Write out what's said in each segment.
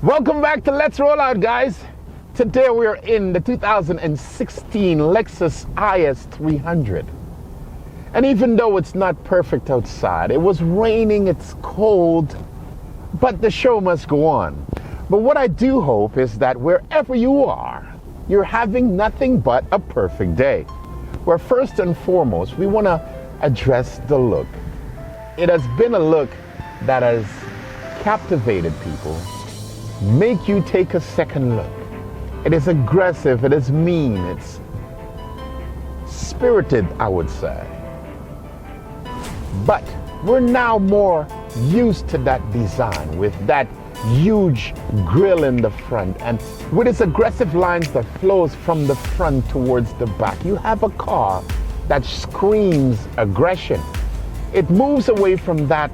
Welcome back to Let's Roll Out, guys. Today we're in the 2016 Lexus IS300. And even though it's not perfect outside, it was raining, it's cold, but the show must go on. But what I do hope is that wherever you are, you're having nothing but a perfect day. Where first and foremost, we want to address the look. It has been a look that has captivated people. Make you take a second look. It is aggressive, it is mean, it's spirited, I would say. But we're now more used to that design with that huge grille in the front and with its aggressive lines that flows from the front towards the back. You have a car that screams aggression. It moves away from that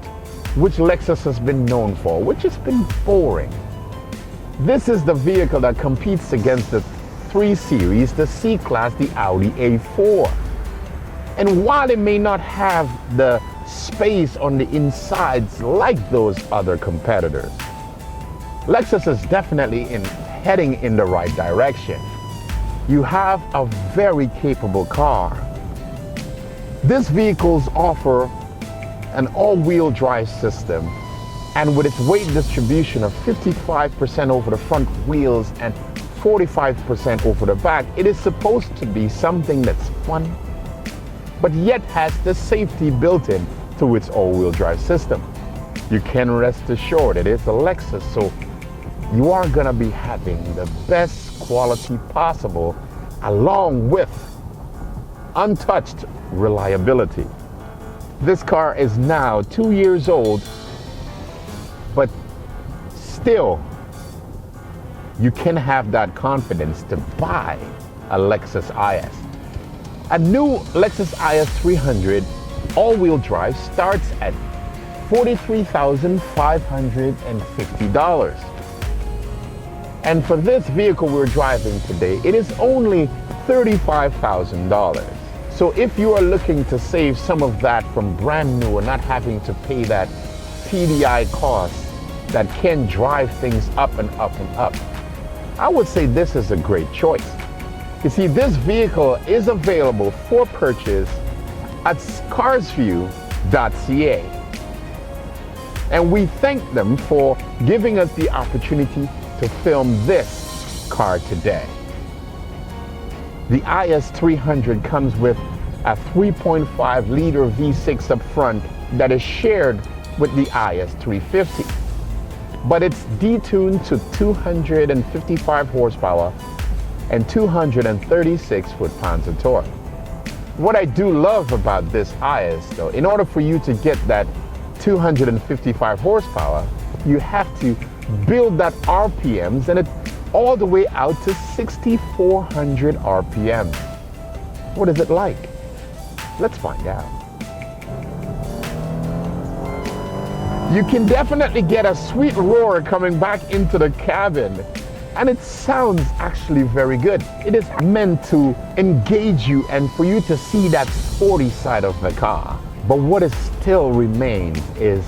which Lexus has been known for, which has been boring. This is the vehicle that competes against the 3 Series, the C-Class, the Audi A4. And while it may not have the space on the insides like those other competitors, Lexus is definitely heading in the right direction. You have a very capable car. These vehicles offer an all-wheel drive system, and with its weight distribution of 55% over the front wheels and 45% over the back, it is supposed to be something that's fun, but yet has the safety built in to its all-wheel drive system. You can rest assured it is a Lexus, so you are gonna be having the best quality possible along with untouched reliability. This car is now 2 years old, but still, you can have that confidence to buy a Lexus IS. A new Lexus IS300 all-wheel drive starts at $43,550. And for this vehicle we're driving today, it is only $35,000. So if you are looking to save some of that from brand new and not having to pay that PDI cost that can drive things up and up and up, I would say this is a great choice. You see, this vehicle is available for purchase at carsview.ca. And we thank them for giving us the opportunity to film this car today. The IS300 comes with a 3.5 liter V6 up front that is shared with the IS350. But it's detuned to 255 horsepower and 236 foot-pounds of torque. What I do love about this IS, though, in order for you to get that 255 horsepower, you have to build that RPMs and it all the way out to 6,400 RPMs. What is it like? Let's find out. You can definitely get a sweet roar coming back into the cabin, and it sounds actually very good. It is meant to engage you and for you to see that sporty side of the car. But what is still remains is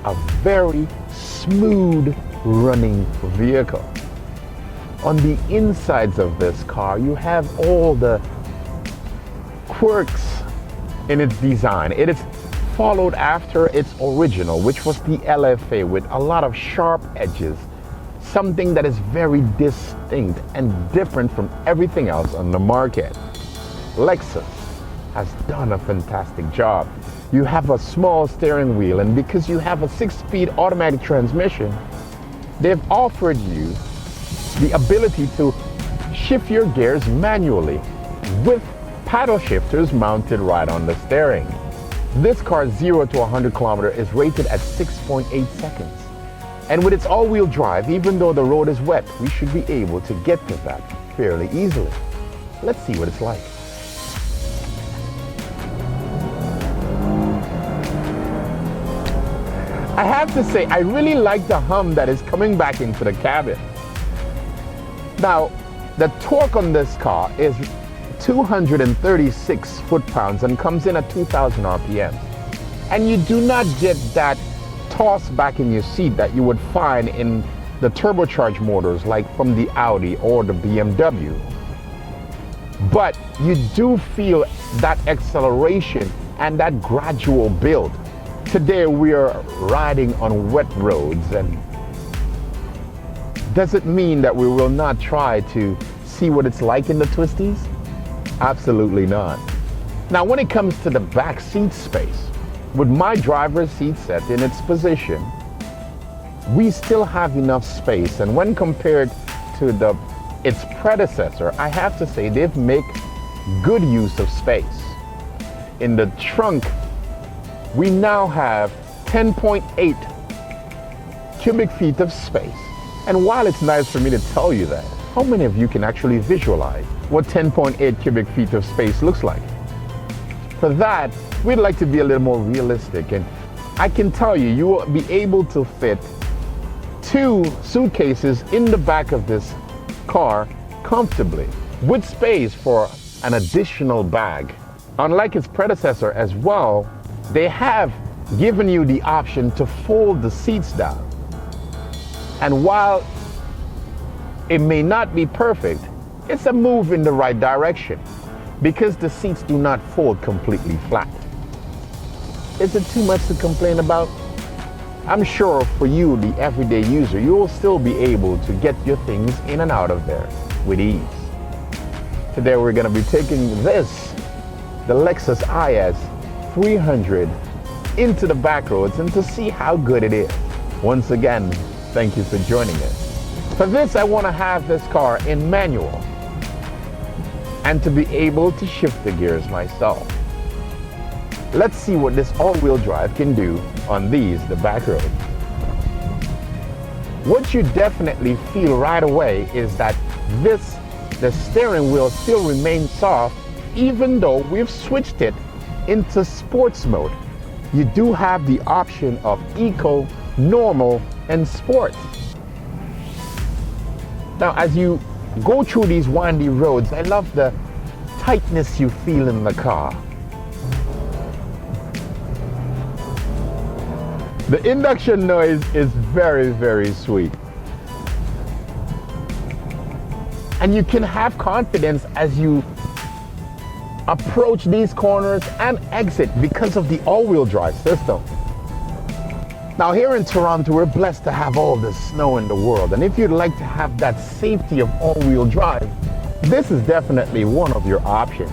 a very smooth running vehicle. On the insides of this car, you have all the quirks in its design. It is followed after its original, which was the LFA with a lot of sharp edges, something that is very distinct and different from everything else on the market. Lexus has done a fantastic job. You have a small steering wheel, and because you have a 6-speed automatic transmission, they've offered you the ability to shift your gears manually with paddle shifters mounted right on the steering. This car's 0 to 100 kilometers is rated at 6.8 seconds. And with its all-wheel drive, even though the road is wet, we should be able to get to that fairly easily. Let's see what it's like. I have to say, I really like the hum that is coming back into the cabin. Now, the torque on this car is 236 foot-pounds and comes in at 2,000 RPM. And you do not get that toss back in your seat that you would find in the turbocharged motors like from the Audi or the BMW. But you do feel that acceleration and that gradual build. Today we are riding on wet roads, and does it mean that we will not try to see what it's like in the twisties? Absolutely not. Now when it comes to the back seat space, with my driver's seat set in its position, we still have enough space, and when compared to its predecessor, I have to say they've made good use of space. In the trunk, we now have 10.8 cubic feet of space. And while it's nice for me to tell you that, how many of you can actually visualize what 10.8 cubic feet of space looks like? For that, we'd like to be a little more realistic, and I can tell you, you will be able to fit 2 suitcases in the back of this car comfortably, with space for an additional bag. Unlike its predecessor as well, they have given you the option to fold the seats down. And while it may not be perfect, it's a move in the right direction because the seats do not fold completely flat. Is it too much to complain about? I'm sure for you, the everyday user, you will still be able to get your things in and out of there with ease. Today we're going to be taking the Lexus IS300 into the back roads and to see how good it is. Once again, thank you for joining us. For this, I want to have this car in manual and to be able to shift the gears myself. Let's see what this all-wheel drive can do on the back roads. What you definitely feel right away is that the steering wheel still remains soft, even though we've switched it into sports mode. You do have the option of eco, normal, and sport. Now, as you go through these windy roads, I love the tightness you feel in the car. The induction noise is very, very sweet. And you can have confidence as you approach these corners and exit because of the all-wheel drive system. Now here in Toronto, we're blessed to have all the snow in the world. And if you'd like to have that safety of all-wheel drive, this is definitely one of your options.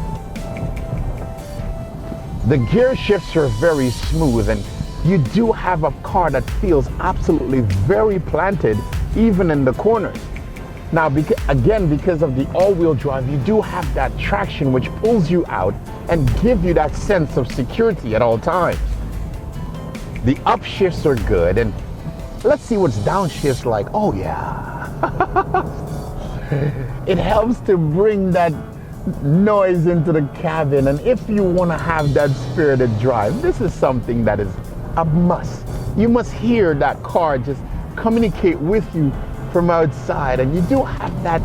The gear shifts are very smooth, and you do have a car that feels absolutely very planted even in the corners. Now, because of the all-wheel drive, you do have that traction which pulls you out and gives you that sense of security at all times. The upshifts are good, and let's see what's downshifts like. Oh yeah. It helps to bring that noise into the cabin, and if you want to have that spirited drive, this is something that is a must. You must hear that car just communicate with you from outside, and you do have that,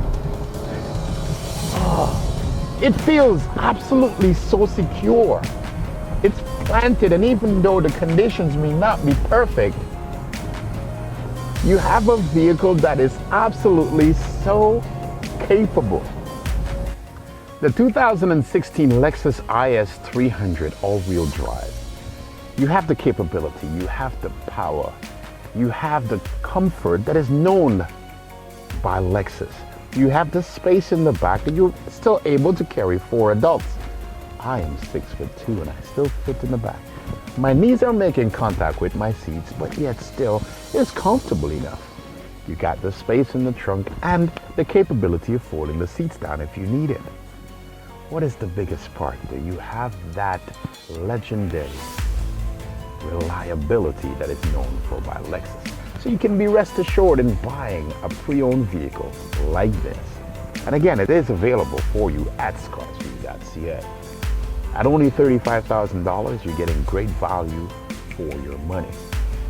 it feels absolutely so secure. It's planted, and even though the conditions may not be perfect, you have a vehicle that is absolutely so capable. The 2016 Lexus IS300 all-wheel drive. You have the capability, you have the power, you have the comfort that is known by Lexus. You have the space in the back that you're still able to carry 4 adults. I am 6'2" and I still fit in the back. My knees are making contact with my seats, but yet still it's comfortable enough. You got the space in the trunk and the capability of folding the seats down if you need it. What is the biggest part? That you have that legendary reliability that is known for by Lexus. So you can be rest assured in buying a pre-owned vehicle like this. And again, it is available for you at scarsview.ca. At only $35,000, you're getting great value for your money.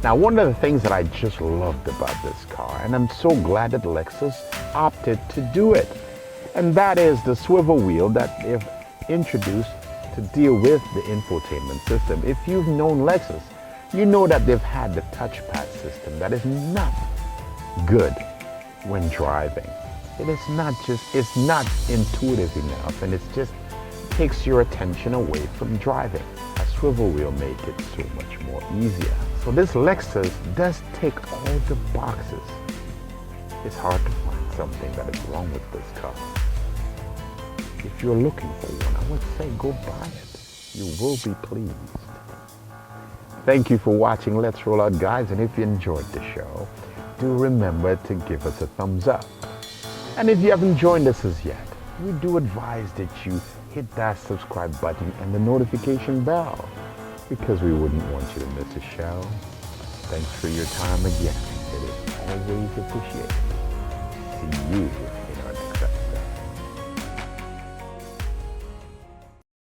Now, one of the things that I just loved about this car, and I'm so glad that Lexus opted to do it, and that is the swivel wheel that they've introduced to deal with the infotainment system. If you've known Lexus, you know that they've had the touchpad system that is not good when driving. It's not intuitive enough, and it just takes your attention away from driving. A swivel wheel makes it so much more easier. So this Lexus does tick all the boxes. It's hard to find something that is wrong with this car. If you're looking for one, I would say go buy it. You will be pleased. Thank you for watching Let's Roll Out, guys, and if you enjoyed the show, do remember to give us a thumbs up. And if you haven't joined us as yet, we do advise that you hit that subscribe button and the notification bell, because we wouldn't want you to miss a show. Thanks for your time again. It is always appreciated. See you